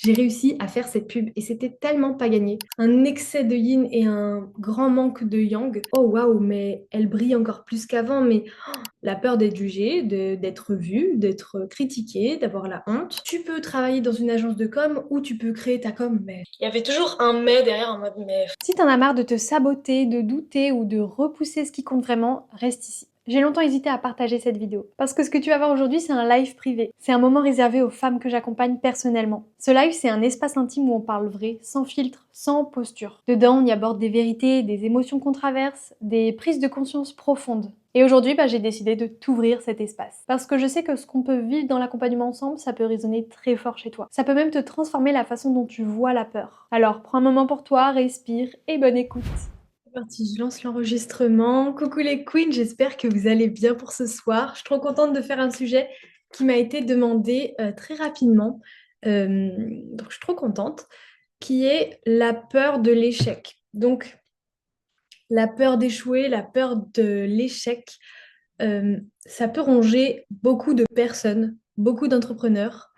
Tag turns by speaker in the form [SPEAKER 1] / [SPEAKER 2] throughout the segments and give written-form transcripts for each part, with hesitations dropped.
[SPEAKER 1] j'ai réussi à faire cette pub et c'était tellement pas gagné. Un excès de yin et un grand manque de yang. Oh waouh, mais elle brille encore plus qu'avant, mais la peur d'être jugé, d'être vu, d'être critiqué, d'avoir la honte. Tu peux travailler dans une agence de com ou tu peux créer ta com, mais il y avait toujours un mais derrière en mode mais. Si t'en as marre de te saboter, de douter ou de repousser ce qui compte vraiment, reste ici. J'ai longtemps hésité à partager cette vidéo. Parce que ce que tu vas voir aujourd'hui, c'est un live privé. C'est un moment réservé aux femmes que j'accompagne personnellement. Ce live, c'est un espace intime où on parle vrai, sans filtre, sans posture. Dedans, on y aborde des vérités, des émotions qu'on traverse, des prises de conscience profondes. Et aujourd'hui, j'ai décidé de t'ouvrir cet espace. Parce que je sais que ce qu'on peut vivre dans l'accompagnement ensemble, ça peut résonner très fort chez toi. Ça peut même te transformer la façon dont tu vois la peur. Alors, prends un moment pour toi, respire et bonne écoute. C'est parti, je lance l'enregistrement. Coucou les queens, j'espère que vous allez bien pour ce soir. Je suis trop contente de faire un sujet qui m'a été demandé très rapidement. Donc, je suis trop contente, qui est la peur de l'échec. Donc, la peur d'échouer, la peur de l'échec, ça peut ronger beaucoup de personnes, beaucoup d'entrepreneurs,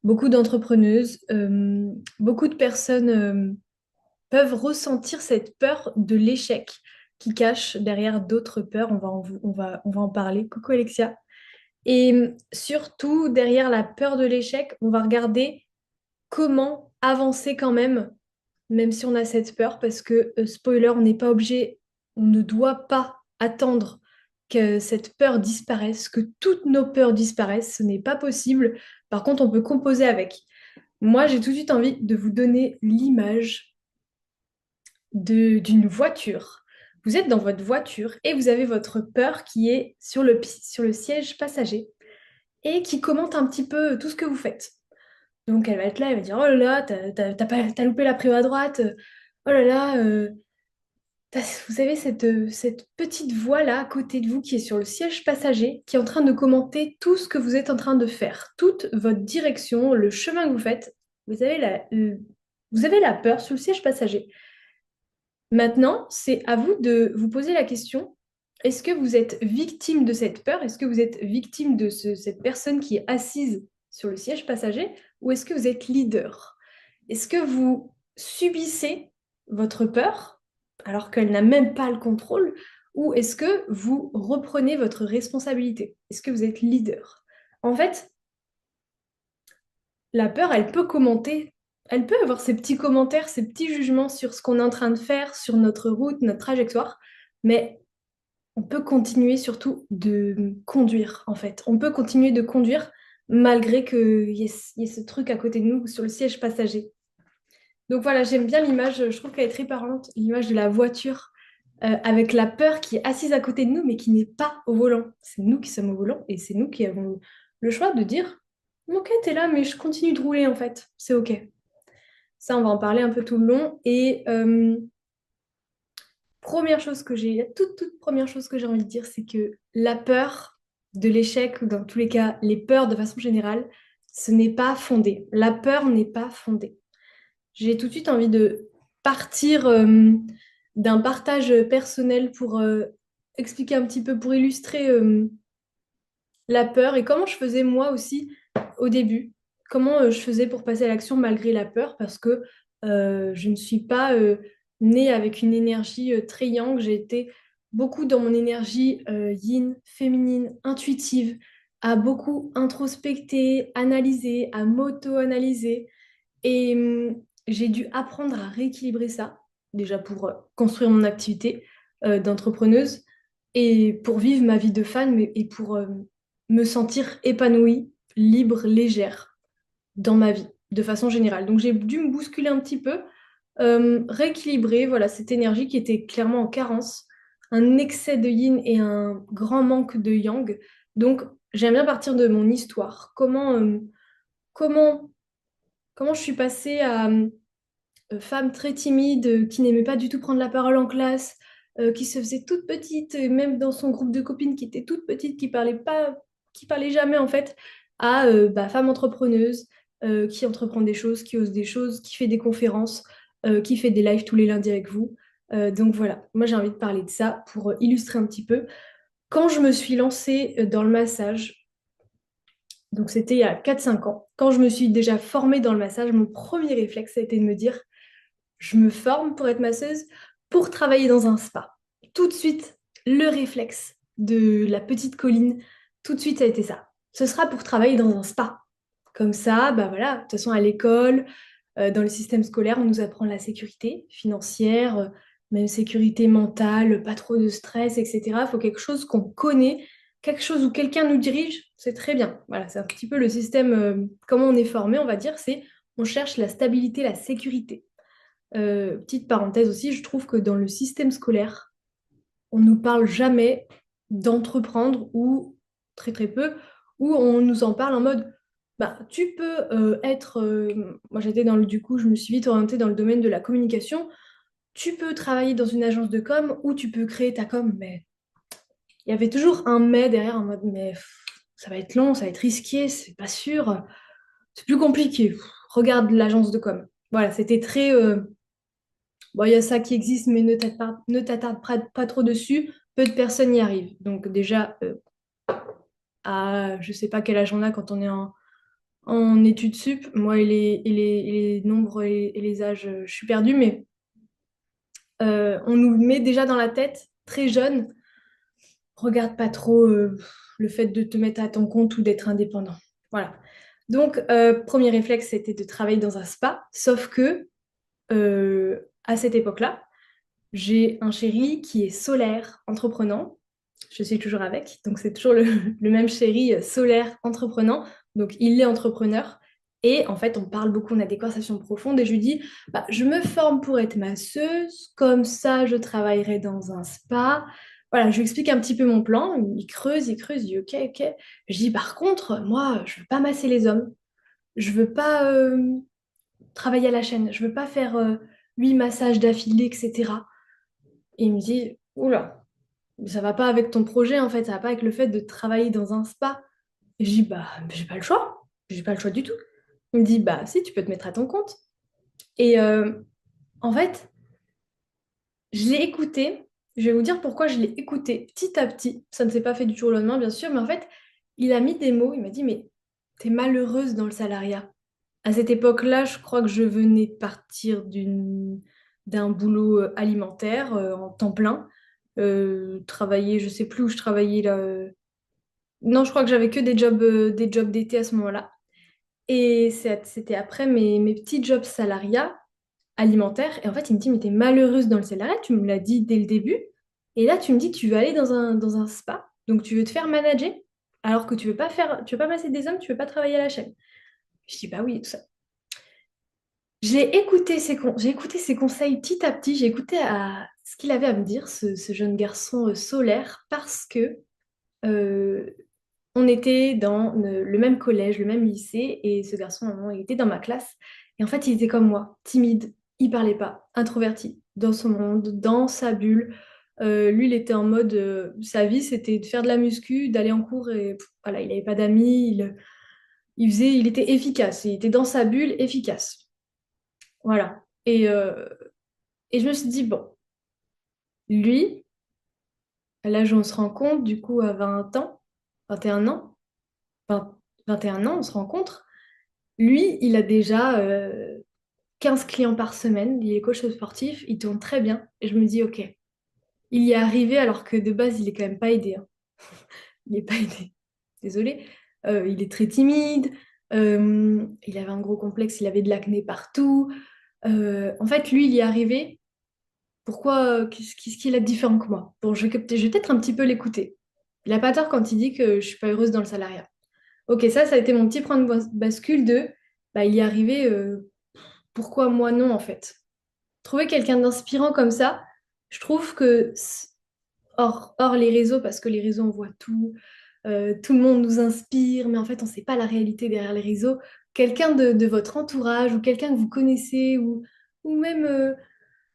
[SPEAKER 1] beaucoup d'entrepreneuses, beaucoup de personnes peuvent ressentir cette peur de l'échec qui cache derrière d'autres peurs. On va en parler. Coucou Alexia. Et surtout, derrière la peur de l'échec, on va regarder comment avancer quand même si on a cette peur, parce que, spoiler, on n'est pas obligé, on ne doit pas attendre que cette peur disparaisse, que toutes nos peurs disparaissent, ce n'est pas possible. Par contre, on peut composer avec. Moi, j'ai tout de suite envie de vous donner l'image d'une voiture. Vous êtes dans votre voiture et vous avez votre peur qui est sur le siège passager et qui commente un petit peu tout ce que vous faites. Donc elle va être là, elle va dire: Oh là là, t'as loupé la préo à droite. Oh là là, vous savez, cette petite voix-là à côté de vous qui est sur le siège passager, qui est en train de commenter tout ce que vous êtes en train de faire, toute votre direction, le chemin que vous faites. Vous avez la peur sur le siège passager. Maintenant, c'est à vous de vous poser la question, est-ce que vous êtes victime de cette peur? Est-ce que vous êtes victime de cette personne qui est assise sur le siège passager? Ou est-ce que vous êtes leader? Est-ce que vous subissez votre peur alors qu'elle n'a même pas le contrôle? Ou est-ce que vous reprenez votre responsabilité? Est-ce que vous êtes leader? En fait, la peur, elle peut commenter, elle peut avoir ses petits commentaires, ses petits jugements sur ce qu'on est en train de faire, sur notre route, notre trajectoire, mais on peut continuer surtout de conduire, en fait. On peut continuer de conduire malgré qu'il y ait ce truc à côté de nous sur le siège passager. Donc voilà, j'aime bien l'image, je trouve qu'elle est très parlante, l'image de la voiture avec la peur qui est assise à côté de nous, mais qui n'est pas au volant. C'est nous qui sommes au volant et c'est nous qui avons le choix de dire, ok, t'es là, mais je continue de rouler en fait, c'est ok. Ça, on va en parler un peu tout le long. Et première chose que j'ai, la toute première chose que j'ai envie de dire, c'est que la peur de l'échec, ou dans tous les cas, les peurs de façon générale, ce n'est pas fondé. La peur n'est pas fondée. J'ai tout de suite envie de partir d'un partage personnel pour expliquer un petit peu, pour illustrer la peur et comment je faisais moi aussi au début. Comment je faisais pour passer à l'action malgré la peur, parce que je ne suis pas née avec une énergie très yang. J'ai été beaucoup dans mon énergie yin, féminine, intuitive, à beaucoup introspecter, analyser, à m'auto-analyser. Et j'ai dû apprendre à rééquilibrer ça, déjà pour construire mon activité d'entrepreneuse et pour vivre ma vie de fan, et pour me sentir épanouie, libre, légère dans ma vie, de façon générale. Donc j'ai dû me bousculer un petit peu, rééquilibrer voilà, cette énergie qui était clairement en carence, un excès de yin et un grand manque de yang. Donc j'aime bien partir de mon histoire. Comment comment je suis passée à femme très timide, qui n'aimait pas du tout prendre la parole en classe, qui se faisait toute petite, même dans son groupe de copines qui était toute petite, qui parlait pas, qui parlait jamais en fait, à femme entrepreneuse, qui entreprend des choses, qui ose des choses, qui fait des conférences, qui fait des lives tous les lundis avec vous. Donc voilà, moi j'ai envie de parler de ça pour illustrer un petit peu. Quand je me suis lancée dans le massage, Donc c'était il y a 4 5 ans. Quand je me suis déjà formée dans le massage, mon premier réflexe, ça a été de me dire, je me forme pour être masseuse, pour travailler dans un spa. Tout de suite, le réflexe de la petite Colline, tout de suite, ça a été ça. Ce sera pour travailler dans un spa. Comme ça, bah voilà, de toute façon, à l'école, dans le système scolaire, on nous apprend la sécurité financière, même sécurité mentale, pas trop de stress, etc. Il faut quelque chose qu'on connaît, quelque chose où quelqu'un nous dirige, c'est très bien. Voilà, c'est un petit peu le système, comment on est formé, on va dire, c'est on cherche la stabilité, la sécurité. Petite parenthèse aussi, je trouve que dans le système scolaire, on ne nous parle jamais d'entreprendre ou très très peu, ou on nous en parle en mode, bah, tu peux être, moi j'étais du coup, je me suis vite orientée dans le domaine de la communication, tu peux travailler dans une agence de com ou tu peux créer ta com, mais il y avait toujours un mais derrière en mode, mais ça va être long, ça va être risqué, c'est pas sûr, c'est plus compliqué. Regarde l'agence de com. Voilà, c'était très, bon, il y a ça qui existe, mais ne t'attarde pas trop dessus. Peu de personnes y arrivent. Donc déjà, je sais pas quel âge on a quand on est en études sup. Moi, et les nombres et les âges, je suis perdue, mais on nous met déjà dans la tête, très jeune, regarde pas trop le fait de te mettre à ton compte ou d'être indépendant. Voilà. Donc, premier réflexe, c'était de travailler dans un spa, sauf que à cette époque-là, j'ai un chéri qui est solaire, entreprenant. Je suis toujours avec, donc c'est toujours le même chéri solaire, entreprenant. Donc il est entrepreneur. Et en fait, on parle beaucoup, on a des conversations profondes. Et je lui dis, bah, je me forme pour être masseuse, comme ça je travaillerai dans un spa. Voilà, je lui explique un petit peu mon plan. Il creuse, il dit, ok, ok. Je dis, par contre, moi, je veux pas masser les hommes. Je veux pas travailler à la chaîne. Je veux pas faire 8 massages d'affilée, etc. Et il me dit, oula, ça va pas avec ton projet en fait, ça va pas avec le fait de travailler dans un spa. Et je dis, bah, j'ai pas le choix, j'ai pas le choix du tout. Il me dit, bah, si, tu peux te mettre à ton compte. Et en fait, je l'ai écouté, je vais vous dire pourquoi je l'ai écouté petit à petit. Ça ne s'est pas fait du jour au lendemain, bien sûr, mais en fait, il a mis des mots, il m'a dit, mais t'es malheureuse dans le salariat. À cette époque-là, je crois que je venais de partir d'un boulot alimentaire en temps plein. Travailler, je sais plus où je travaillais là. Non, je crois que j'avais que des jobs d'été à ce moment-là. Et c'était après mes petits jobs salariats alimentaires. Et en fait, il me dit, mais t'es malheureuse dans le salariat, tu me l'as dit dès le début. Et là, tu me dis que tu veux aller dans un spa, donc tu veux te faire manager, alors que tu veux pas masser des hommes, tu veux pas travailler à la chaîne. Je dis, bah oui, tout ça. J'ai écouté ses conseils petit à petit, j'ai écouté ce qu'il avait à me dire, ce jeune garçon solaire, parce que euh, on était dans le même collège, le même lycée, et ce garçon, à un moment, il était dans ma classe. Et en fait, il était comme moi, timide, il parlait pas, introverti, dans son monde, dans sa bulle. Lui, il était en mode, sa vie, c'était de faire de la muscu, d'aller en cours, et voilà, il n'avait pas d'amis, il était efficace, il était dans sa bulle, efficace. Voilà. Et je me suis dit, bon, lui, à l'âge où on se rend compte, du coup, à 20 ans, 21 ans, 20 21 ans, on se rencontre. Lui, il a déjà 15 clients par semaine, il est coach sportif, il tourne très bien. Et je me dis, ok, il y est arrivé alors que de base, il est quand même pas aidé, hein. Il n'est pas aidé. Désolée. Il est très timide, il avait un gros complexe, il avait de l'acné partout. En fait, lui, il y est arrivé. Pourquoi, qu'est-ce qu'il a de différent que moi? Bon, je vais peut-être un petit peu l'écouter. Il n'a pas tort quand il dit que je suis pas heureuse dans le salariat. Ok, ça a été mon petit point de bascule de, bah, il y est arrivé, pourquoi moi non en fait? Trouver quelqu'un d'inspirant comme ça, je trouve que, hors les réseaux, parce que les réseaux, on voit tout, tout le monde nous inspire, mais en fait, on ne sait pas la réalité derrière les réseaux. Quelqu'un de votre entourage ou quelqu'un que vous connaissez ou même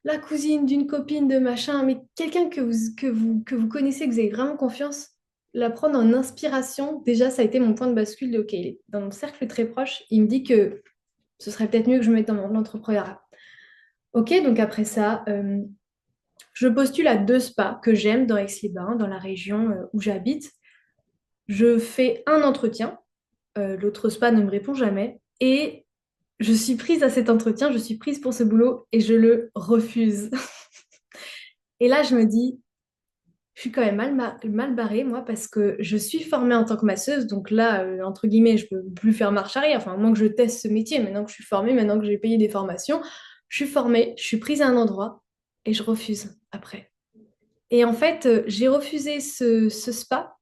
[SPEAKER 1] la cousine d'une copine de machin, mais quelqu'un que vous connaissez, que vous avez vraiment confiance, la prendre en inspiration, déjà, ça a été mon point de bascule de, OK, il est dans mon cercle très proche, il me dit que ce serait peut-être mieux que je me mette dans l'entrepreneuriat. Ok, donc après ça, je postule à 2 spas que j'aime dans Aix-les-Bains, dans la région où j'habite. Je fais un entretien. L'autre spa ne me répond jamais. Et je suis prise à cet entretien, je suis prise pour ce boulot et je le refuse. Et là, je me dis, je suis quand même mal barrée, moi, parce que je suis formée en tant que masseuse. Donc là, entre guillemets, je peux plus faire marche arrière. Enfin, à moins que je teste ce métier, maintenant que je suis formée, maintenant que j'ai payé des formations, je suis formée, je suis prise à un endroit et je refuse après. Et en fait, j'ai refusé ce spa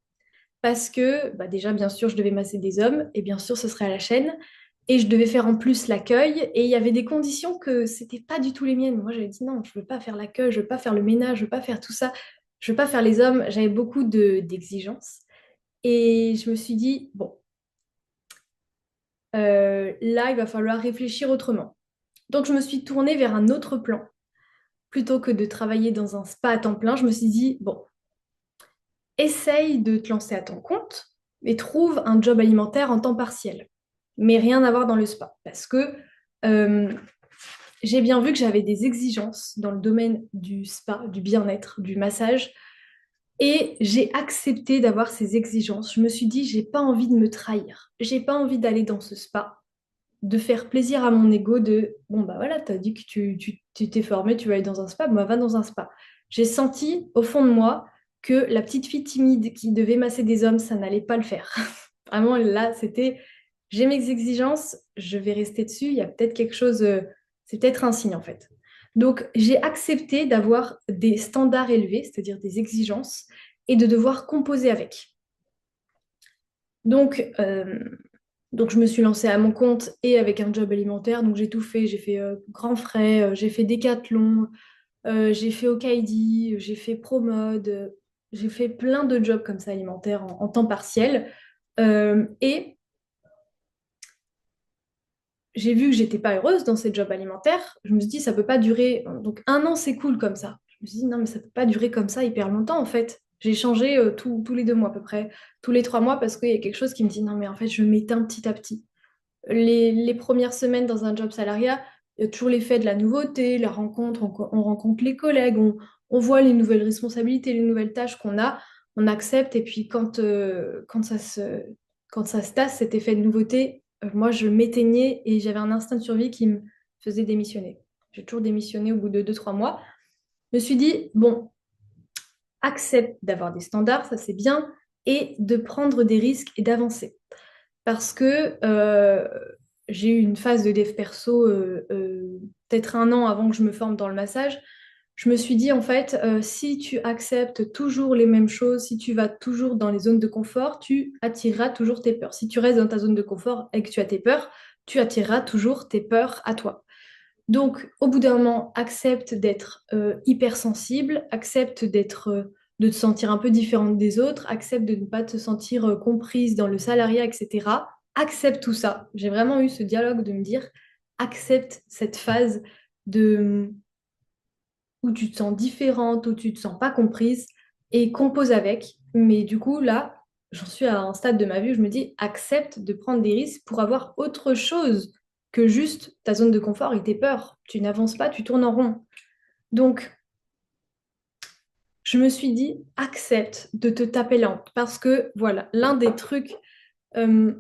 [SPEAKER 1] parce que, bah déjà, bien sûr, je devais masser des hommes et bien sûr, ce serait à la chaîne. Et je devais faire en plus l'accueil. Et il y avait des conditions que c'était pas du tout les miennes. Moi, j'avais dit non, je veux pas faire l'accueil, je veux pas faire le ménage, je veux pas faire tout ça. Je veux pas faire les hommes. J'avais beaucoup d'exigences. Et je me suis dit, bon, là, il va falloir réfléchir autrement. Donc, je me suis tournée vers un autre plan. Plutôt que de travailler dans un spa à temps plein, je me suis dit, bon, essaye de te lancer à ton compte et trouve un job alimentaire en temps partiel. Mais rien à voir dans le spa. Parce que euh, j'ai bien vu que j'avais des exigences dans le domaine du spa, du bien-être, du massage. Et j'ai accepté d'avoir ces exigences. Je me suis dit, j'ai pas envie de me trahir. J'ai pas envie d'aller dans ce spa, de faire plaisir à mon ego de, bon bah voilà, t'as dit que tu t'es formé, tu vas aller dans un spa, bah va dans un spa. J'ai senti au fond de moi que la petite fille timide qui devait masser des hommes, ça n'allait pas le faire. Vraiment, là, c'était, j'ai mes exigences, je vais rester dessus, il y a peut-être quelque chose, c'est peut-être un signe en fait. Donc, j'ai accepté d'avoir des standards élevés, c'est-à-dire des exigences, et de devoir composer avec. Donc, donc, je me suis lancée à mon compte et avec un job alimentaire. Donc, j'ai tout fait. J'ai fait Grand Frais, j'ai fait Decathlon, j'ai fait Okaidi, j'ai fait Promode, j'ai fait plein de jobs comme ça alimentaires en temps partiel. Et j'ai vu que j'étais pas heureuse dans ces jobs alimentaires. Je me suis dit, ça peut pas durer. Donc, un an, c'est cool comme ça. Je me suis dit, non, mais ça peut pas durer comme ça hyper longtemps en fait. J'ai changé tous les 2 mois à peu près, tous les 3 mois parce qu'il y a quelque chose qui me dit, non, mais en fait, je m'éteins petit à petit. Les premières semaines dans un job salariat, il y a toujours l'effet de la nouveauté, la rencontre, on rencontre les collègues, on voit les nouvelles responsabilités, les nouvelles tâches qu'on a, on accepte. Et puis quand ça se tasse, cet effet de nouveauté, moi je m'éteignais et j'avais un instinct de survie qui me faisait démissionner. J'ai toujours démissionné au bout de 2 3 mois. Je me suis dit, bon, accepte d'avoir des standards, ça c'est bien, et de prendre des risques et d'avancer parce que j'ai eu une phase de dev perso peut-être un an avant que je me forme dans le massage. Je me suis dit, en fait, si tu acceptes toujours les mêmes choses, si tu vas toujours dans les zones de confort, tu attireras toujours tes peurs. Si tu restes dans ta zone de confort et que tu as tes peurs, tu attireras toujours tes peurs à toi. Donc, au bout d'un moment, accepte d'être hypersensible, accepte de te sentir un peu différente des autres, accepte de ne pas te sentir comprise dans le salariat, etc. Accepte tout ça. J'ai vraiment eu ce dialogue de me dire, accepte cette phase de où tu te sens différente, où tu te sens pas comprise et compose avec. Mais du coup, là, j'en suis à un stade de ma vie où je me dis, accepte de prendre des risques pour avoir autre chose que juste ta zone de confort et tes peurs. Tu n'avances pas, tu tournes en rond. Donc, je me suis dit, accepte de te taper la honte. Parce que, voilà, euh,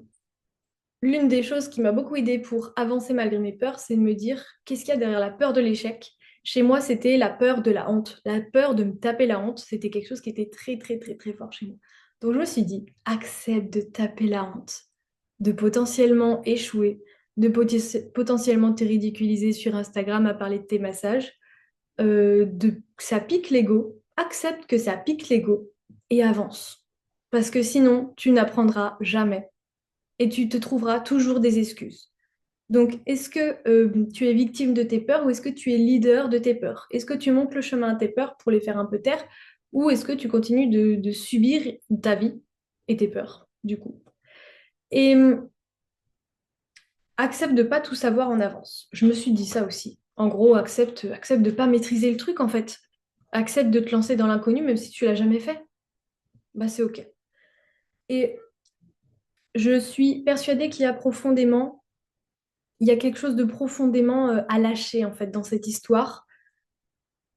[SPEAKER 1] l'une des choses qui m'a beaucoup aidée pour avancer malgré mes peurs, c'est de me dire, qu'est-ce qu'il y a derrière la peur de l'échec? Chez moi, c'était la peur de la honte. La peur de me taper la honte, c'était quelque chose qui était très, très, très, très fort chez moi. Donc, je me suis dit, accepte de taper la honte, de potentiellement échouer, de potentiellement te ridiculiser sur Instagram à parler de tes massages, que ça pique l'ego, accepte que ça pique l'ego et avance. Parce que sinon, tu n'apprendras jamais et tu te trouveras toujours des excuses. Donc, est-ce que tu es victime de tes peurs ou est-ce que tu es leader de tes peurs? Est-ce que tu montes le chemin à tes peurs pour les faire un peu taire ou est-ce que tu continues de subir ta vie et tes peurs, du coup? Et accepte de pas tout savoir en avance. Je me suis dit ça aussi. En gros, accepte de pas maîtriser le truc en fait. Accepte de te lancer dans l'inconnu même si tu l'as jamais fait. Bah c'est OK. Et je suis persuadée il y a quelque chose de profondément à lâcher en fait dans cette histoire,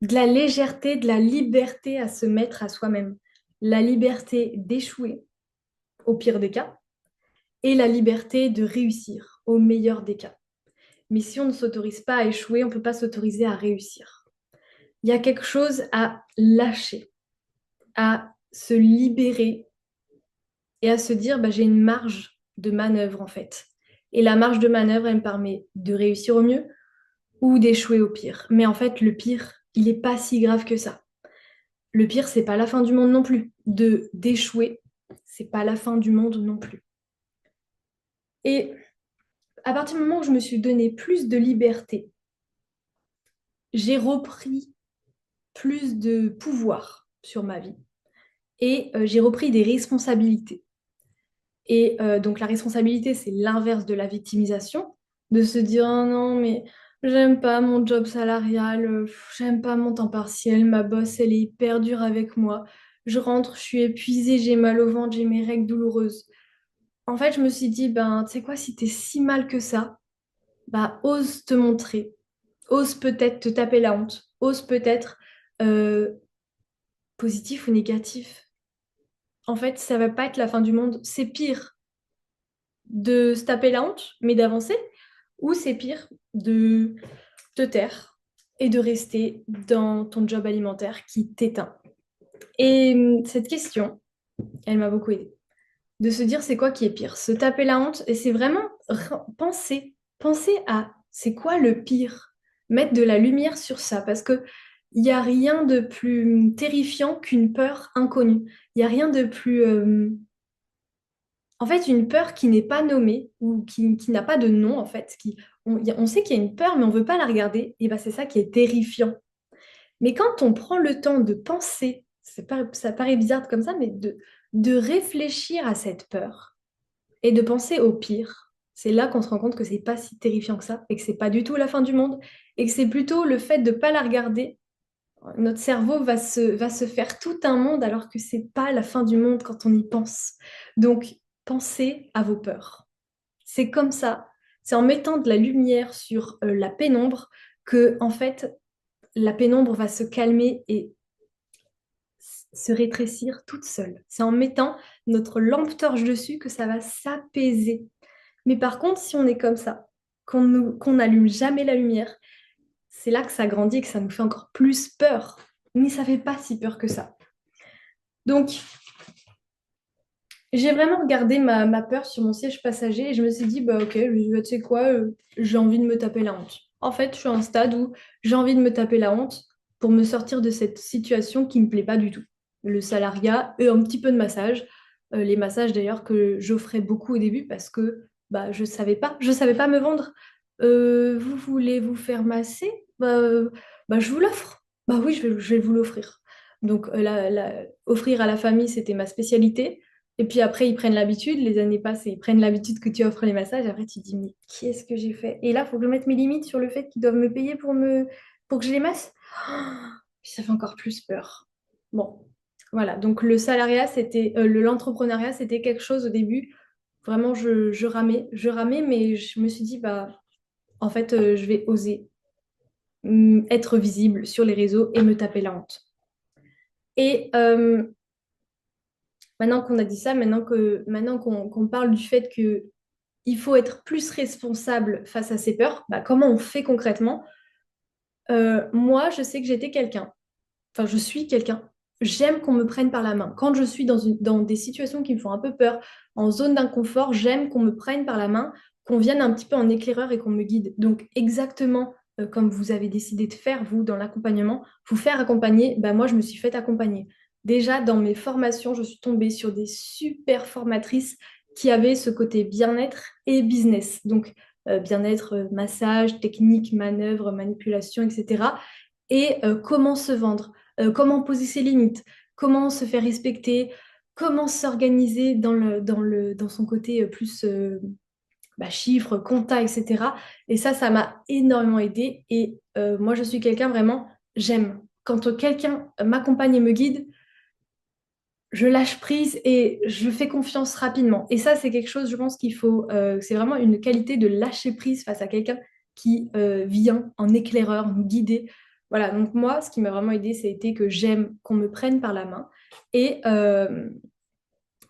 [SPEAKER 1] de la légèreté, de la liberté à se mettre à soi-même, la liberté d'échouer au pire des cas et la liberté de réussir au meilleur des cas. Mais si on ne s'autorise pas à échouer, on ne peut pas s'autoriser à réussir. Il y a quelque chose à lâcher, à se libérer et à se dire, bah, j'ai une marge de manœuvre en fait. Et la marge de manœuvre, elle me permet de réussir au mieux ou d'échouer au pire. Mais en fait, le pire, il n'est pas si grave que ça. Le pire, c'est pas la fin du monde non plus. D'échouer, c'est pas la fin du monde non plus. Et à partir du moment où je me suis donné plus de liberté, j'ai repris plus de pouvoir sur ma vie et j'ai repris des responsabilités. Et donc la responsabilité, c'est l'inverse de la victimisation, de se dire oh non, mais j'aime pas mon job salarial, j'aime pas mon temps partiel, ma boss, elle est hyper dure avec moi. Je rentre, je suis épuisée, j'ai mal au ventre, j'ai mes règles douloureuses. En fait, je me suis dit, ben, tu sais quoi, si t'es si mal que ça, bah, ose te montrer, ose peut-être te taper la honte, ose peut-être euh, positif ou négatif. En fait, ça va pas être la fin du monde. C'est pire de se taper la honte, mais d'avancer, ou c'est pire de te taire et de rester dans ton job alimentaire qui t'éteint. Et cette question, elle m'a beaucoup aidée. De se dire c'est quoi qui est pire, se taper la honte, et c'est vraiment penser à c'est quoi le pire, mettre de la lumière sur ça, parce que il n'y a rien de plus terrifiant qu'une peur inconnue. Il n'y a rien de plus en fait, une peur qui n'est pas nommée ou qui n'a pas de nom, en fait. On sait qu'il y a une peur, mais on ne veut pas la regarder. Et ben, c'est ça qui est terrifiant. Mais quand on prend le temps de penser, ça paraît bizarre comme ça, mais de réfléchir à cette peur et de penser au pire, c'est là qu'on se rend compte que c'est pas si terrifiant que ça et que c'est pas du tout la fin du monde et que c'est plutôt le fait de ne pas la regarder. Notre cerveau va se faire tout un monde alors que c'est pas la fin du monde quand on y pense. Donc, pensez à vos peurs. C'est comme ça, c'est en mettant de la lumière sur la pénombre que, en fait, la pénombre va se calmer et se rétrécir toute seule. C'est en mettant notre lampe torche dessus que ça va s'apaiser. Mais par contre, si on est comme ça, qu'on n'allume jamais la lumière, c'est là que ça grandit et que ça nous fait encore plus peur. Mais ça fait pas si peur que ça. Donc, j'ai vraiment regardé ma peur sur mon siège passager et je me suis dit, bah ok, tu sais quoi, j'ai envie de me taper la honte. En fait, je suis à un stade où j'ai envie de me taper la honte pour me sortir de cette situation qui ne me plaît pas du tout. Le salariat et un petit peu de massage. Les massages d'ailleurs que j'offrais beaucoup au début parce que bah, je savais pas me vendre. Vous voulez vous faire masser? Bah, je vous l'offre. Bah oui, je vais vous l'offrir. Donc, offrir à la famille, c'était ma spécialité. Et puis après, ils prennent l'habitude, les années passent et ils prennent l'habitude que tu offres les massages. Après, tu te dis, mais qu'est-ce que j'ai fait? Et là, il faut que je mette mes limites sur le fait qu'ils doivent me payer pour que je les masse. Ça fait encore plus peur. Bon, voilà. Donc l'entrepreneuriat, c'était quelque chose au début. Vraiment, je ramais, mais je me suis dit, bah, en fait, je vais oser être visible sur les réseaux et me taper la honte. Et maintenant qu'on a dit ça, maintenant qu'on parle du fait que il faut être plus responsable face à ses peurs, bah, comment on fait concrètement? Moi, je sais que j'étais quelqu'un, enfin, je suis quelqu'un. J'aime qu'on me prenne par la main. Quand je suis dans des situations qui me font un peu peur, en zone d'inconfort, j'aime qu'on me prenne par la main, qu'on vienne un petit peu en éclaireur et qu'on me guide. Donc, exactement comme vous avez décidé de faire, vous, dans l'accompagnement, vous faire accompagner, bah, moi, je me suis fait accompagner. Déjà, dans mes formations, je suis tombée sur des super formatrices qui avaient ce côté bien-être et business. Donc, bien-être, massage, technique, manœuvre, manipulation, etc. Et comment se vendre, comment poser ses limites, comment se faire respecter, comment s'organiser dans son côté plus bah, chiffres, compta, etc. Et ça m'a énormément aidé. Et moi, je suis quelqu'un vraiment, j'aime. Quand quelqu'un m'accompagne et me guide, je lâche prise et je fais confiance rapidement. Et ça, c'est quelque chose, je pense qu'il faut, c'est vraiment une qualité de lâcher prise face à quelqu'un qui vient en éclaireur, nous guider. Voilà, donc moi, ce qui m'a vraiment aidé, c'était que j'aime qu'on me prenne par la main. Et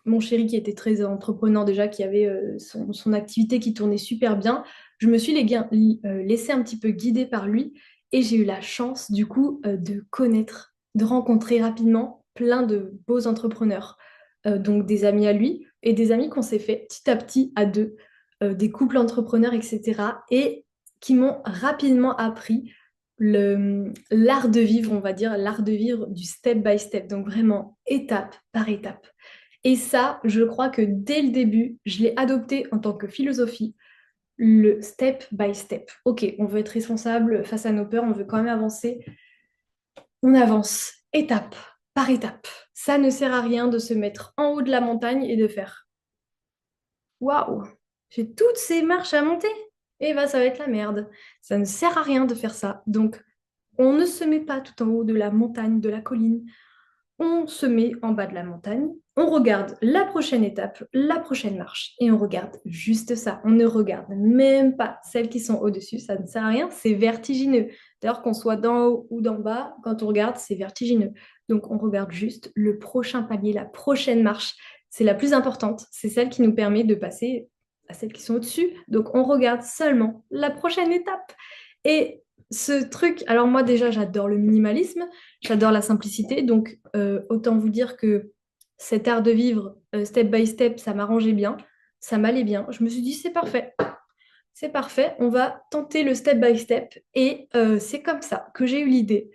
[SPEAKER 1] mon chéri qui était très entreprenant déjà, qui avait son activité qui tournait super bien, je me suis laissée un petit peu guider par lui et j'ai eu la chance du coup de connaître, de rencontrer rapidement plein de beaux entrepreneurs. Donc des amis à lui et des amis qu'on s'est fait petit à petit à deux, des couples entrepreneurs, etc. Et qui m'ont rapidement appris l'art de vivre, on va dire, l'art de vivre du step by step, donc vraiment étape par étape. Et ça, je crois que dès le début, je l'ai adopté en tant que philosophie, le step by step. Ok, on veut être responsable face à nos peurs, on veut quand même avancer. On avance étape par étape. Ça ne sert à rien de se mettre en haut de la montagne et de faire waouh, j'ai toutes ces marches à monter. Et bah, ça va être la merde. Ça ne sert à rien de faire ça. Donc, on ne se met pas tout en haut de la montagne, de la colline. On se met en bas de la montagne, on regarde la prochaine étape, la prochaine marche, et on regarde juste ça. On ne regarde même pas celles qui sont au-dessus, ça ne sert à rien, c'est vertigineux. D'ailleurs, qu'on soit d'en haut ou d'en bas, quand on regarde, c'est vertigineux. Donc, on regarde juste le prochain palier, la prochaine marche. C'est la plus importante, c'est celle qui nous permet de passer à celles qui sont au-dessus. Donc, on regarde seulement la prochaine étape. Et ce truc, alors moi déjà, j'adore le minimalisme. J'adore la simplicité, donc autant vous dire que cet art de vivre step by step, ça m'arrangeait bien, ça m'allait bien. Je me suis dit, c'est parfait, on va tenter le step by step. Et c'est comme ça que j'ai eu l'idée.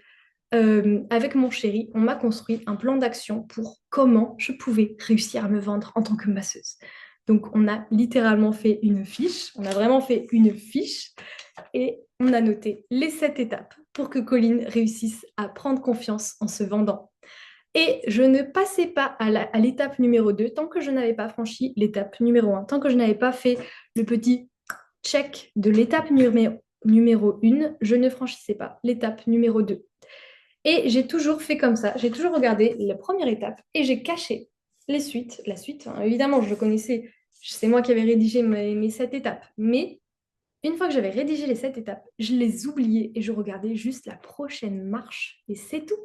[SPEAKER 1] Avec mon chéri, on m'a construit un plan d'action pour comment je pouvais réussir à me vendre en tant que masseuse. Donc, on a littéralement fait une fiche, on a vraiment fait une fiche et on a noté les 7 étapes pour que Colline réussisse à prendre confiance en se vendant. Et je ne passais pas à l'étape numéro 2 tant que je n'avais pas franchi l'étape numéro 1, tant que je n'avais pas fait le petit check de l'étape numéro 1, je ne franchissais pas l'étape numéro 2. Et j'ai toujours fait comme ça, j'ai toujours regardé la première étape et j'ai caché la suite. Hein. Évidemment, je connaissais, c'est moi qui avais rédigé mes 7 étapes, mais une fois que j'avais rédigé les 7 étapes, je les oubliais et je regardais juste la prochaine marche et c'est tout.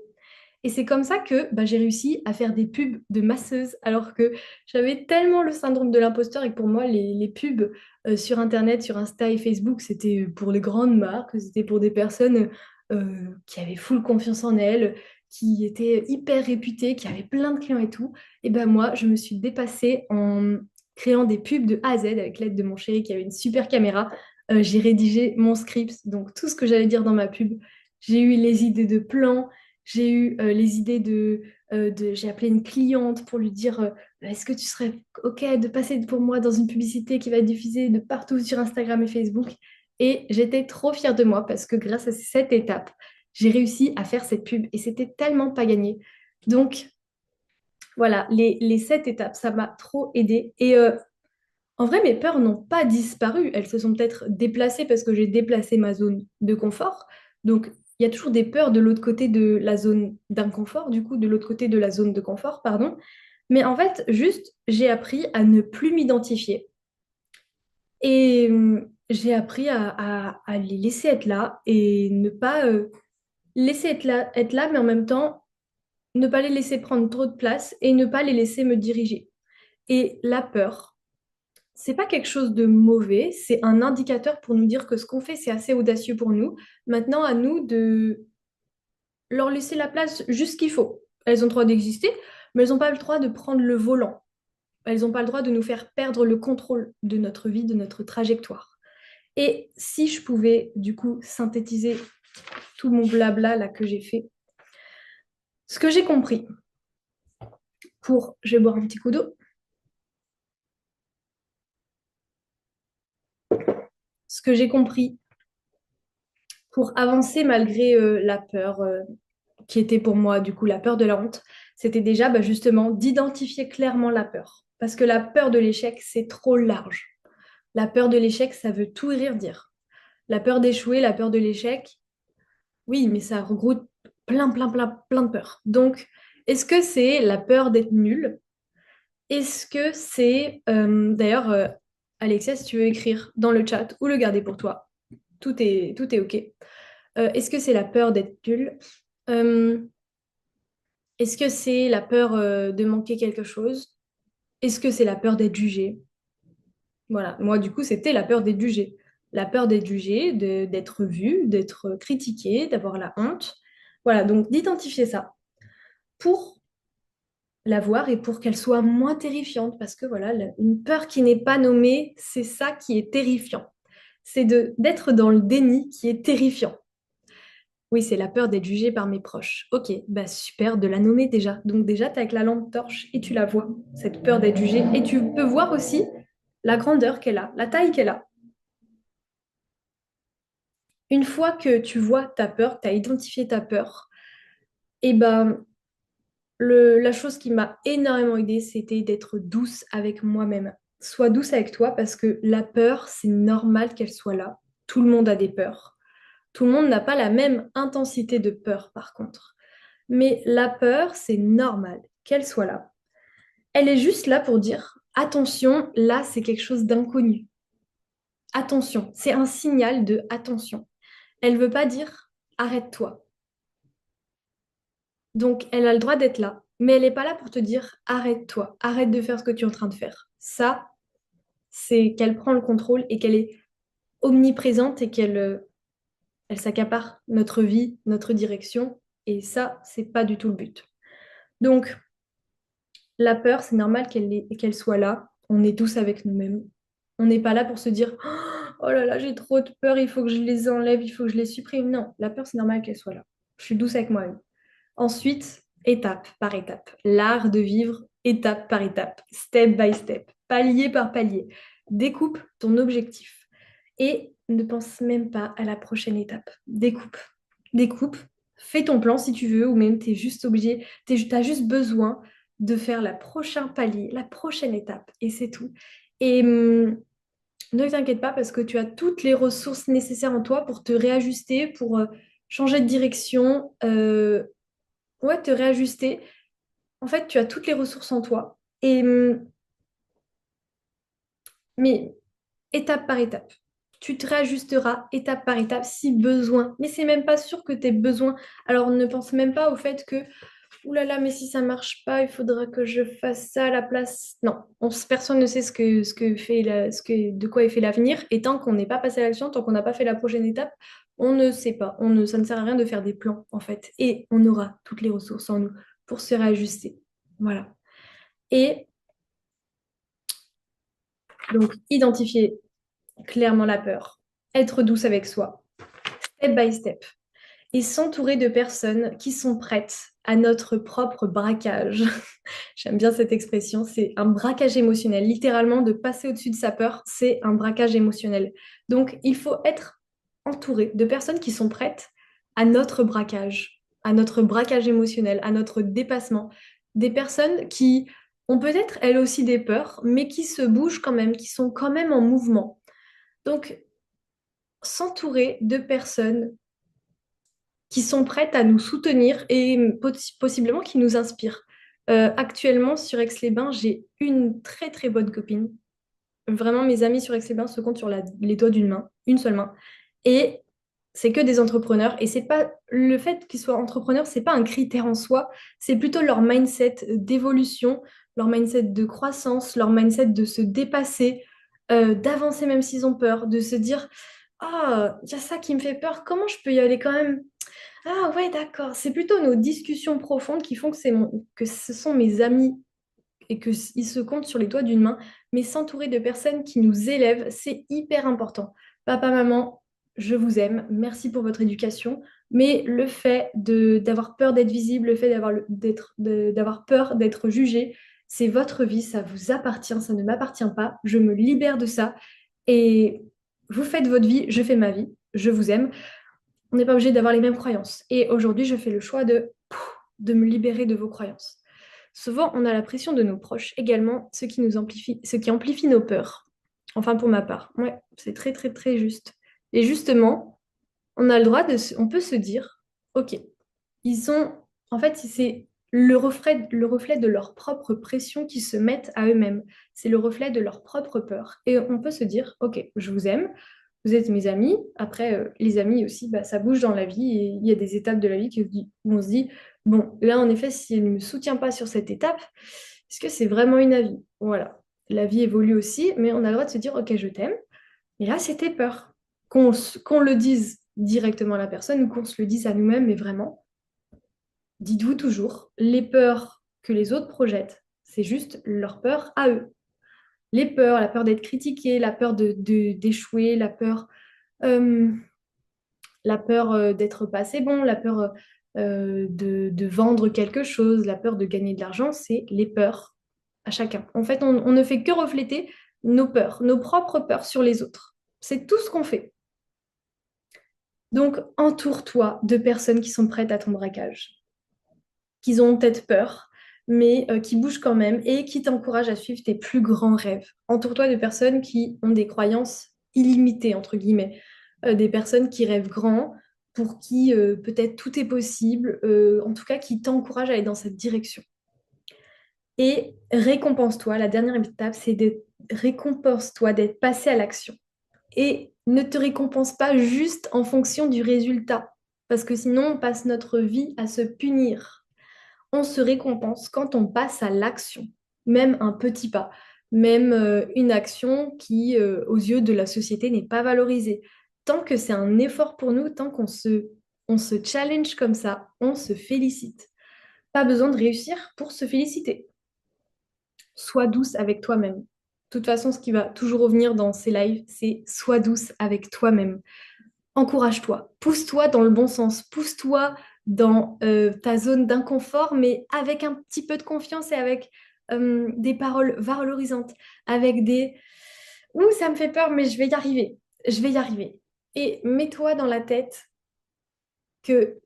[SPEAKER 1] Et c'est comme ça que bah, j'ai réussi à faire des pubs de masseuse alors que j'avais tellement le syndrome de l'imposteur et que pour moi, les pubs sur Internet, sur Insta et Facebook, c'était pour les grandes marques, c'était pour des personnes qui avaient full confiance en elles, qui étaient hyper réputées, qui avaient plein de clients et tout. Et ben moi, je me suis dépassée en créant des pubs de A à Z avec l'aide de mon chéri qui avait une super caméra. J'ai rédigé mon script, donc tout ce que j'allais dire dans ma pub. J'ai eu les idées de plans, j'ai eu les idées j'ai appelé une cliente pour lui dire est-ce que tu serais OK de passer pour moi dans une publicité qui va être diffusée de partout sur Instagram et Facebook. Et j'étais trop fière de moi parce que grâce à cette étape, j'ai réussi à faire cette pub et c'était tellement pas gagné. Donc voilà, les 7 étapes, ça m'a trop aidé. Et en vrai, mes peurs n'ont pas disparu. Elles se sont peut-être déplacées parce que j'ai déplacé ma zone de confort. Donc, il y a toujours des peurs de l'autre côté de la zone d'inconfort, du coup, de l'autre côté de la zone de confort, pardon. Mais en fait, juste, j'ai appris à ne plus m'identifier. Et j'ai appris à les laisser être là et ne pas laisser être là, mais en même temps, ne pas les laisser prendre trop de place et ne pas les laisser me diriger. Et la peur, c'est pas quelque chose de mauvais, c'est un indicateur pour nous dire que ce qu'on fait, c'est assez audacieux pour nous. Maintenant, à nous de leur laisser la place juste ce qu'il faut. Elles ont le droit d'exister, mais elles n'ont pas le droit de prendre le volant. Elles n'ont pas le droit de nous faire perdre le contrôle de notre vie, de notre trajectoire. Et si je pouvais, du coup, synthétiser tout mon blabla là que j'ai fait, ce que j'ai compris je vais boire un petit coup d'eau, ce que j'ai compris pour avancer malgré la peur qui était pour moi, du coup, la peur de la honte, c'était déjà bah, justement d'identifier clairement la peur. Parce que la peur de l'échec, c'est trop large. La peur de l'échec, ça veut tout et rien dire. La peur d'échouer, la peur de l'échec, oui, mais ça regroupe plein de peurs. Donc, est-ce que c'est la peur d'être nul? Est-ce que c'est, d'ailleurs, Alexia, si tu veux écrire dans le chat ou le garder pour toi, tout est OK. Est-ce que c'est la peur d'être nul? Euh, Est-ce que c'est la peur de manquer quelque chose? Est-ce que c'est la peur d'être jugé? Voilà, moi du coup c'était la peur d'être jugé. La peur d'être jugé, d'être vu, d'être critiqué, d'avoir la honte. Voilà, donc d'identifier ça pour la voir et pour qu'elle soit moins terrifiante. Parce que voilà, une peur qui n'est pas nommée, c'est ça qui est terrifiant. C'est d'être dans le déni qui est terrifiant. Oui, c'est la peur d'être jugé par mes proches. Ok, bah super de la nommer déjà. Donc déjà, tu as avec la lampe torche et tu la vois, cette peur d'être jugé. Et tu peux voir aussi la grandeur qu'elle a, la taille qu'elle a. Une fois que tu vois ta peur, tu as identifié ta peur, et ben la chose qui m'a énormément aidée, c'était d'être douce avec moi-même. Sois douce avec toi parce que la peur, c'est normal qu'elle soit là. Tout le monde a des peurs. Tout le monde n'a pas la même intensité de peur, par contre. Mais la peur, c'est normal qu'elle soit là. Elle est juste là pour dire, attention, là, c'est quelque chose d'inconnu. Attention, c'est un signal de attention. Elle ne veut pas dire, arrête-toi. Donc, elle a le droit d'être là, mais elle n'est pas là pour te dire arrête-toi, arrête de faire ce que tu es en train de faire. Ça, c'est qu'elle prend le contrôle et qu'elle est omniprésente et elle s'accapare notre vie, notre direction. Et ça, c'est pas du tout le but. Donc, la peur, c'est normal qu'elle soit là. On est tous avec nous-mêmes. On n'est pas là pour se dire oh là là, j'ai trop de peur, il faut que je les enlève, il faut que je les supprime. Non, la peur, c'est normal qu'elle soit là. Je suis douce avec moi-même. Ensuite, étape par étape. L'art de vivre étape par étape, step by step, palier par palier. Découpe ton objectif et ne pense même pas à la prochaine étape. Découpe. Découpe. Fais ton plan si tu veux ou même tu es juste obligé, tu as juste besoin de faire la prochain palier, la prochaine étape et c'est tout. Et ne t'inquiète pas parce que tu as toutes les ressources nécessaires en toi pour te réajuster, pour changer de direction, ouais, te réajuster. En fait, tu as toutes les ressources en toi. Et, mais étape par étape. Tu te réajusteras étape par étape si besoin. Mais c'est même pas sûr que tu aies besoin. Alors ne pense même pas au fait que, ouh là là, mais si ça marche pas, il faudra que je fasse ça à la place. Non, personne ne sait de quoi est fait l'avenir. Et tant qu'on n'est pas passé à l'action, tant qu'on n'a pas fait la prochaine étape, on ne sait pas. Ça ne sert à rien de faire des plans, en fait. Et on aura toutes les ressources en nous pour se réajuster. Voilà. Et donc, identifier clairement la peur, être douce avec soi, step by step, et s'entourer de personnes qui sont prêtes à notre propre braquage. J'aime bien cette expression, c'est un braquage émotionnel. Littéralement, de passer au-dessus de sa peur, c'est un braquage émotionnel. Donc, il faut être entouré de personnes qui sont prêtes à notre braquage émotionnel, à notre dépassement. Des personnes qui ont peut-être elles aussi des peurs, mais qui se bougent quand même, qui sont quand même en mouvement. Donc, s'entourer de personnes qui sont prêtes à nous soutenir et possiblement qui nous inspirent. Actuellement, sur Aix-les-Bains, j'ai une très très bonne copine. Vraiment, mes amis sur Aix-les-Bains se comptent sur les doigts d'une main, une seule main. Et c'est que des entrepreneurs. Et c'est pas le fait qu'ils soient entrepreneurs, c'est pas un critère en soi. C'est plutôt leur mindset d'évolution, leur mindset de croissance, leur mindset de se dépasser, d'avancer même s'ils ont peur, de se dire ah, il y a ça qui me fait peur, comment je peux y aller quand même? Ah ouais, d'accord. C'est plutôt nos discussions profondes qui font que ce sont mes amis et qu'ils se comptent sur les doigts d'une main. Mais s'entourer de personnes qui nous élèvent, c'est hyper important. Papa, maman, je vous aime. Merci pour votre éducation. Mais le fait d'avoir peur d'être visible, le fait d'avoir peur d'être jugé, c'est votre vie, ça vous appartient, ça ne m'appartient pas. Je me libère de ça. Et vous faites votre vie, je fais ma vie. Je vous aime. On n'est pas obligé d'avoir les mêmes croyances. Et aujourd'hui, je fais le choix de me libérer de vos croyances. Souvent, on a la pression de nos proches également, ce qui amplifie nos peurs. Enfin, pour ma part. Ouais, c'est très, très, très juste. Et justement, on a le droit on peut se dire, OK, ils sont, en fait, c'est le reflet de leur propre pression qui se mettent à eux-mêmes. C'est le reflet de leur propre peur. Et on peut se dire, OK, je vous aime, vous êtes mes amis. Après, les amis aussi, bah, ça bouge dans la vie et il y a des étapes de la vie où on se dit, bon, là, en effet, si elle ne me soutient pas sur cette étape, Est-ce que c'est vraiment une avis? Voilà. La vie évolue aussi, mais on a le droit de se dire, ok, je t'aime. Mais là, c'était peur. Qu'on le dise directement à la personne ou qu'on se le dise à nous-mêmes, mais vraiment, dites-vous toujours, les peurs que les autres projettent, c'est juste leur peur à eux. Les peurs, la peur d'être critiqué, la peur d'échouer, euh, la peur d'être pas assez bon, la peur de vendre quelque chose, la peur de gagner de l'argent, c'est les peurs à chacun. En fait, on ne fait que refléter nos peurs, nos propres peurs sur les autres. C'est tout ce qu'on fait. Donc, entoure-toi de personnes qui sont prêtes à ton braquage, qui ont peut-être peur, mais qui bougent quand même et qui t'encouragent à suivre tes plus grands rêves. Entoure-toi de personnes qui ont des croyances illimitées, entre guillemets, des personnes qui rêvent grand, pour qui peut-être tout est possible, en tout cas qui t'encouragent à aller dans cette direction. Et récompense-toi, la dernière étape, c'est de récompense-toi d'être passé à l'action et ne te récompense pas juste en fonction du résultat, parce que sinon on passe notre vie à se punir. On se récompense quand on passe à l'action, même un petit pas, même une action qui, aux yeux de la société, n'est pas valorisée. Tant que c'est un effort pour nous, tant on se challenge comme ça, on se félicite. Pas besoin de réussir pour se féliciter. Sois douce avec toi-même. De toute façon, ce qui va toujours revenir dans ces lives, c'est sois douce avec toi-même. Encourage-toi, pousse-toi dans le bon sens, pousse-toi dans ta zone d'inconfort, mais avec un petit peu de confiance et avec des paroles valorisantes, avec des ouh, ça me fait peur, mais je vais y arriver, je vais y arriver. Et mets-toi dans la tête que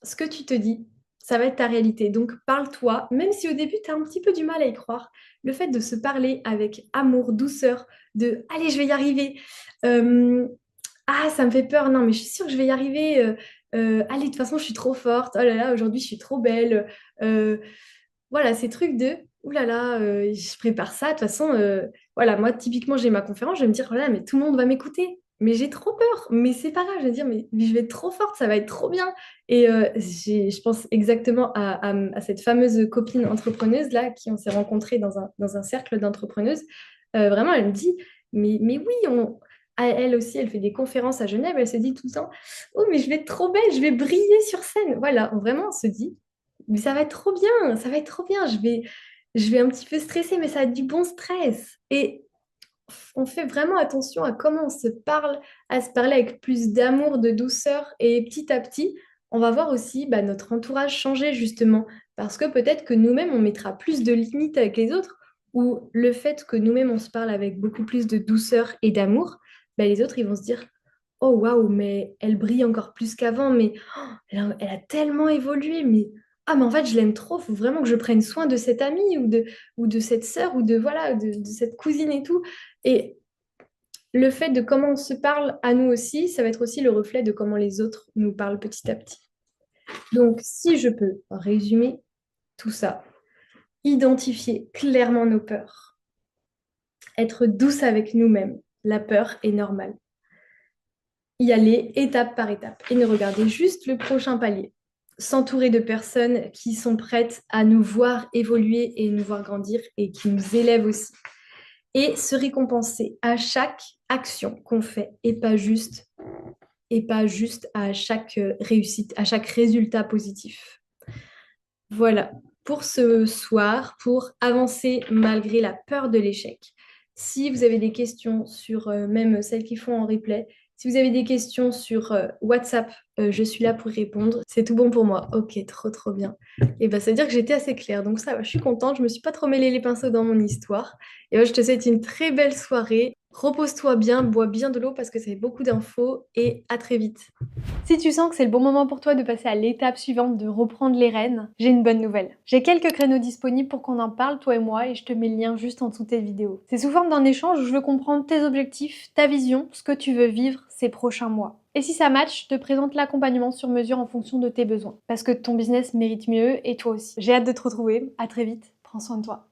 [SPEAKER 1] ce que tu te dis, ça va être ta réalité. Donc parle-toi, même si au début tu as un petit peu du mal à y croire, le fait de se parler avec amour, douceur, de allez, je vais y arriver. Euh, ah, ça me fait peur. Non, mais je suis sûre que je vais y arriver. Allez, de toute façon, je suis trop forte. Oh là là, aujourd'hui, je suis trop belle. Euh, voilà, ces trucs de, ouh là là, je prépare ça. De toute façon, voilà, moi, typiquement, j'ai ma conférence. Je vais me dire, oh là, mais tout le monde va m'écouter. Mais j'ai trop peur. Mais c'est pas grave. Je vais dire, mais je vais être trop forte. Ça va être trop bien. Et je pense exactement à cette fameuse copine entrepreneuse là, qui on s'est rencontrés dans un cercle d'entrepreneuses. Vraiment, elle me dit, mais oui, elle aussi, elle fait des conférences à Genève, elle se dit tout le temps, oh, mais je vais être trop belle, je vais briller sur scène. Voilà, vraiment, on se dit, mais ça va être trop bien, ça va être trop bien, je vais un petit peu stresser, mais ça va être du bon stress. Et on fait vraiment attention à comment on se parle, à se parler avec plus d'amour, de douceur, et petit à petit, on va voir aussi bah, notre entourage changer justement, parce que peut-être que nous-mêmes, on mettra plus de limites avec les autres, ou le fait que nous-mêmes, on se parle avec beaucoup plus de douceur et d'amour, bah, les autres, ils vont se dire, oh waouh, mais elle brille encore plus qu'avant, mais oh, elle a tellement évolué, mais ah, mais en fait, je l'aime trop, faut vraiment que je prenne soin de cette amie ou de cette sœur ou de, voilà, de cette cousine et tout. Et le fait de comment on se parle à nous aussi, ça va être aussi le reflet de comment les autres nous parlent petit à petit. Donc, si je peux résumer tout ça, identifier clairement nos peurs, être douce avec nous-mêmes, la peur est normale. Y aller étape par étape et ne regarder juste le prochain palier. S'entourer de personnes qui sont prêtes à nous voir évoluer et nous voir grandir et qui nous élèvent aussi. Et se récompenser à chaque action qu'on fait et pas juste à chaque réussite, à chaque résultat positif. Voilà, pour ce soir, pour avancer malgré la peur de l'échec. Si vous avez des questions sur même celles qui font en replay, si vous avez des questions sur WhatsApp, je suis là pour répondre. C'est tout bon pour moi. Ok, trop trop bien. Et ben, ça veut dire que j'étais assez claire. Donc ça va, je suis contente. Je me suis pas trop mêlé les pinceaux dans mon histoire. Et ben, je te souhaite une très belle soirée. Repose-toi bien, bois bien de l'eau parce que c'est beaucoup d'infos et à très vite. Si tu sens que c'est le bon moment pour toi de passer à l'étape suivante, de reprendre les rênes, j'ai une bonne nouvelle. J'ai quelques créneaux disponibles pour qu'on en parle, toi et moi, et je te mets le lien juste en dessous de tes vidéos. C'est sous forme d'un échange où je veux comprendre tes objectifs, ta vision, ce que tu veux vivre ces prochains mois. Et si ça match, je te présente l'accompagnement sur mesure en fonction de tes besoins. Parce que ton business mérite mieux et toi aussi. J'ai hâte de te retrouver. À très vite. Prends soin de toi.